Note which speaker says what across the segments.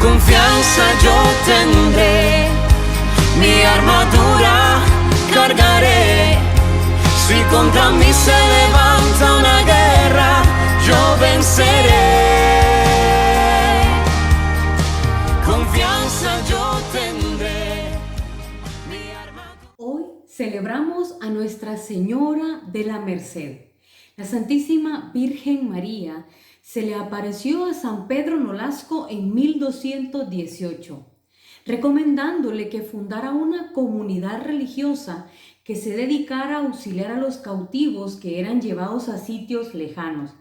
Speaker 1: Confianza yo tendré, mi armadura cargaré. Si contra mí se levanta una guerra, yo venceré. Confianza yo tendré, mi armadura.
Speaker 2: Hoy celebramos a Nuestra Señora de la Merced. La Santísima Virgen María se le apareció a San Pedro Nolasco en 1218, recomendándole que fundara una comunidad religiosa que se dedicara a auxiliar a los cautivos que eran llevados a sitios lejanos.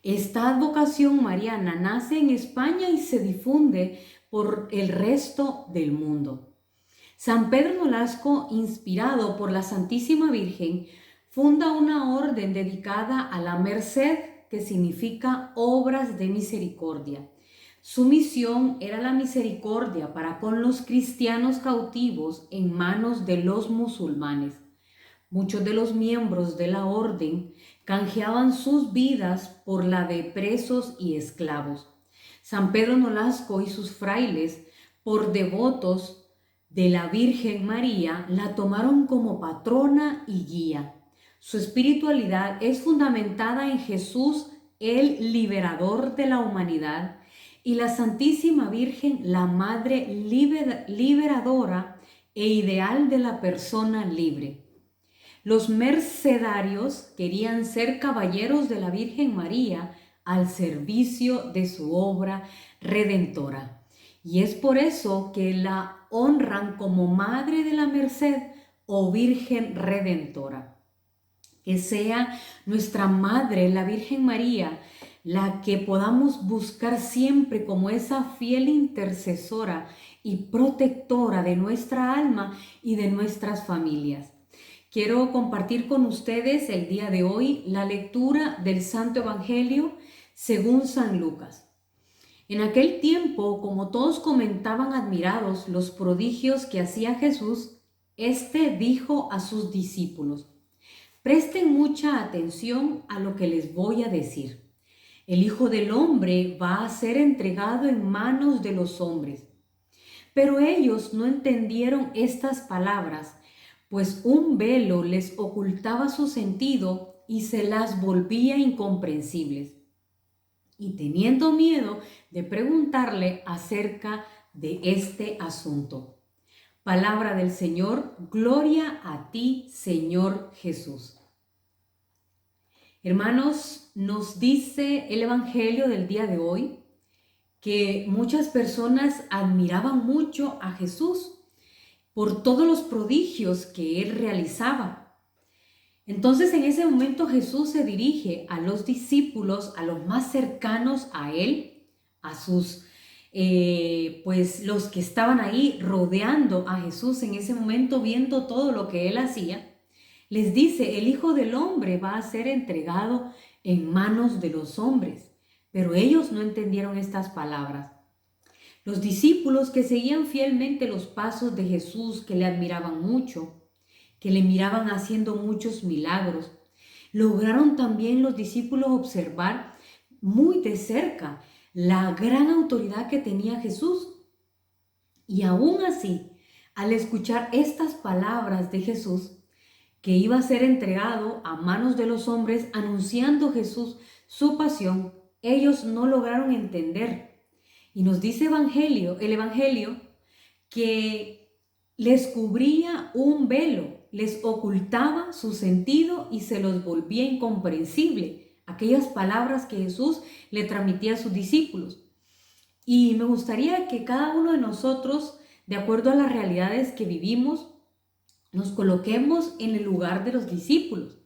Speaker 2: Esta advocación mariana nace en España y se difunde por el resto del mundo. San Pedro Nolasco, inspirado por la Santísima Virgen, funda una orden dedicada a la merced, que significa obras de misericordia. Su misión era la misericordia para con los cristianos cautivos en manos de los musulmanes. Muchos de los miembros de la orden canjeaban sus vidas por la de presos y esclavos. San Pedro Nolasco y sus frailes, por devotos de la Virgen María, la tomaron como patrona y guía. Su espiritualidad es fundamentada en Jesús, el liberador de la humanidad, y la Santísima Virgen, la Madre liberadora e ideal de la persona libre. Los mercedarios querían ser caballeros de la Virgen María al servicio de su obra redentora. Y es por eso que la honran como Madre de la Merced o Virgen Redentora. Que sea nuestra Madre, la Virgen María, la que podamos buscar siempre como esa fiel intercesora y protectora de nuestra alma y de nuestras familias. Quiero compartir con ustedes el día de hoy la lectura del Santo Evangelio según San Lucas. En aquel tiempo, como todos comentaban admirados los prodigios que hacía Jesús, éste dijo a sus discípulos: presten mucha atención a lo que les voy a decir. El Hijo del Hombre va a ser entregado en manos de los hombres. Pero ellos no entendieron estas palabras, pues un velo les ocultaba su sentido y se las volvía incomprensibles. Y teniendo miedo de preguntarle acerca de este asunto. Palabra del Señor, gloria a ti, Señor Jesús. Hermanos, nos dice el Evangelio del día de hoy que muchas personas admiraban mucho a Jesús por todos los prodigios que él realizaba. Entonces en ese momento Jesús se dirige a los discípulos, a los más cercanos a él, a sus los que estaban ahí rodeando a Jesús en ese momento, viendo todo lo que él hacía, les dice: el Hijo del Hombre va a ser entregado en manos de los hombres. Pero ellos no entendieron estas palabras. Los discípulos que seguían fielmente los pasos de Jesús, que le admiraban mucho, que le miraban haciendo muchos milagros, lograron también los discípulos observar muy de cerca la gran autoridad que tenía Jesús. Y aún así, al escuchar estas palabras de Jesús, que iba a ser entregado a manos de los hombres, anunciando Jesús su pasión, ellos no lograron entender. Y nos dice el Evangelio que les cubría un velo, les ocultaba su sentido y se los volvía incomprensible aquellas palabras que Jesús le transmitía a sus discípulos. Y me gustaría que cada uno de nosotros, de acuerdo a las realidades que vivimos, nos coloquemos en el lugar de los discípulos,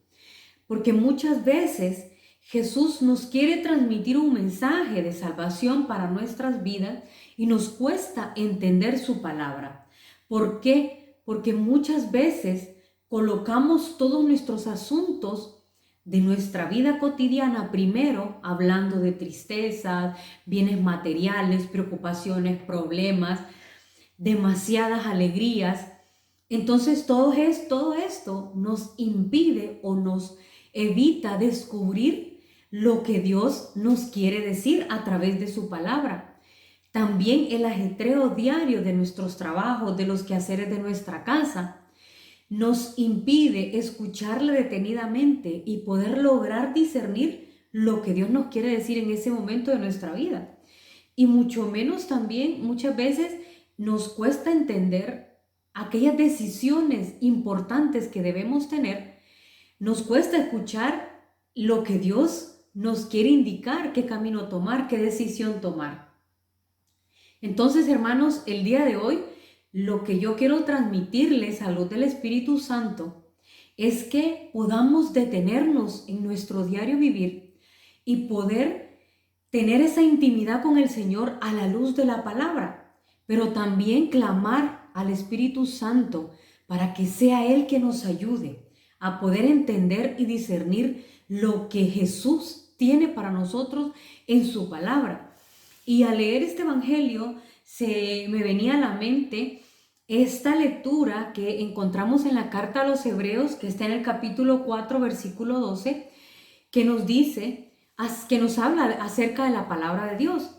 Speaker 2: porque muchas veces Jesús nos quiere transmitir un mensaje de salvación para nuestras vidas y nos cuesta entender su palabra. ¿Por qué? Porque muchas veces colocamos todos nuestros asuntos de nuestra vida cotidiana primero, hablando de tristezas, bienes materiales, preocupaciones, problemas, demasiadas alegrías. Entonces todo esto nos impide o nos evita descubrir lo que Dios nos quiere decir a través de su palabra. También el ajetreo diario de nuestros trabajos, de los quehaceres de nuestra casa, nos impide escucharle detenidamente y poder lograr discernir lo que Dios nos quiere decir en ese momento de nuestra vida. Y mucho menos también muchas veces nos cuesta entender aquellas decisiones importantes que debemos tener. Nos cuesta escuchar lo que Dios nos quiere indicar, qué camino tomar, qué decisión tomar. Entonces, hermanos, el día de hoy, lo que yo quiero transmitirles a luz del Espíritu Santo es que podamos detenernos en nuestro diario vivir y poder tener esa intimidad con el Señor a la luz de la palabra, pero también clamar al Espíritu Santo para que sea Él que nos ayude a poder entender y discernir lo que Jesús tiene para nosotros en su palabra. Y al leer este evangelio se me venía a la mente esta lectura que encontramos en la carta a los Hebreos, que está en el capítulo 4, versículo 12, que nos dice, que nos habla acerca de la palabra de Dios.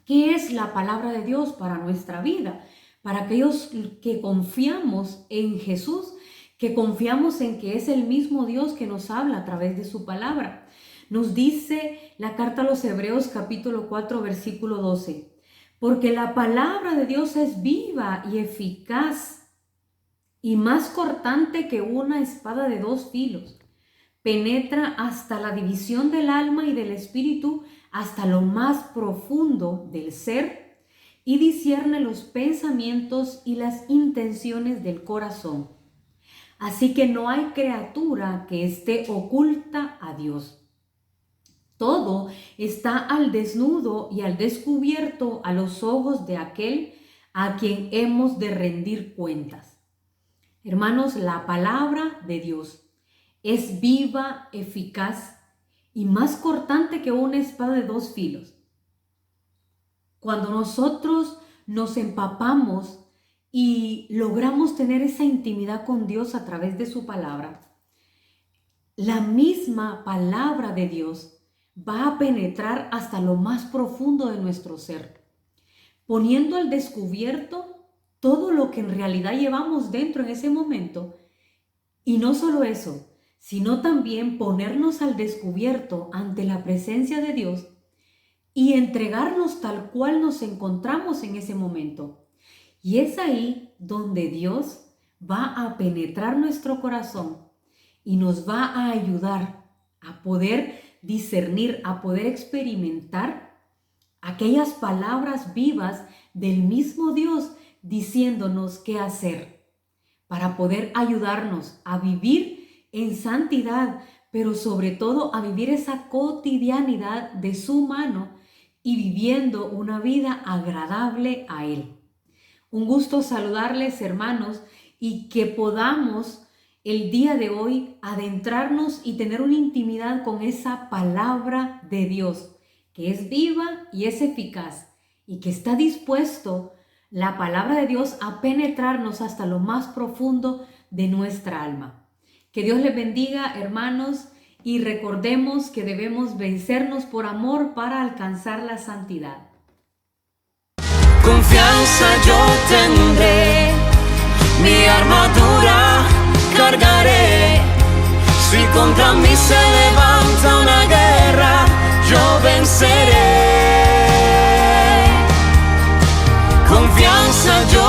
Speaker 2: ¿Qué es la palabra de Dios para nuestra vida? Para aquellos que confiamos en Jesús, que confiamos en que es el mismo Dios que nos habla a través de su palabra. Nos dice la carta a los Hebreos capítulo 4 versículo 12, porque la palabra de Dios es viva y eficaz y más cortante que una espada de 2 filos. Penetra hasta la división del alma y del espíritu, hasta lo más profundo del ser, y discierne los pensamientos y las intenciones del corazón. Así que no hay criatura que esté oculta a Dios. Todo está al desnudo y al descubierto a los ojos de aquel a quien hemos de rendir cuentas. Hermanos, la palabra de Dios es viva, eficaz y más cortante que una espada de 2 filos. Cuando nosotros nos empapamos y logramos tener esa intimidad con Dios a través de su palabra, la misma palabra de Dios va a penetrar hasta lo más profundo de nuestro ser, poniendo al descubierto todo lo que en realidad llevamos dentro en ese momento. Y no solo eso, sino también ponernos al descubierto ante la presencia de Dios y entregarnos tal cual nos encontramos en ese momento. Y es ahí donde Dios va a penetrar nuestro corazón y nos va a ayudar a poder discernir, a poder experimentar aquellas palabras vivas del mismo Dios diciéndonos qué hacer para poder ayudarnos a vivir en santidad, pero sobre todo a vivir esa cotidianidad de su mano y viviendo una vida agradable a Él. Un gusto saludarles, hermanos, y que podamos el día de hoy adentrarnos y tener una intimidad con esa palabra de Dios, que es viva y es eficaz, y que está dispuesto la palabra de Dios a penetrarnos hasta lo más profundo de nuestra alma. Que Dios les bendiga, hermanos, y recordemos que debemos vencernos por amor para alcanzar la santidad.
Speaker 1: Confianza yo tendré, mi armadura cargaré. Si contra mí se levanta una guerra, yo venceré. Confianza yo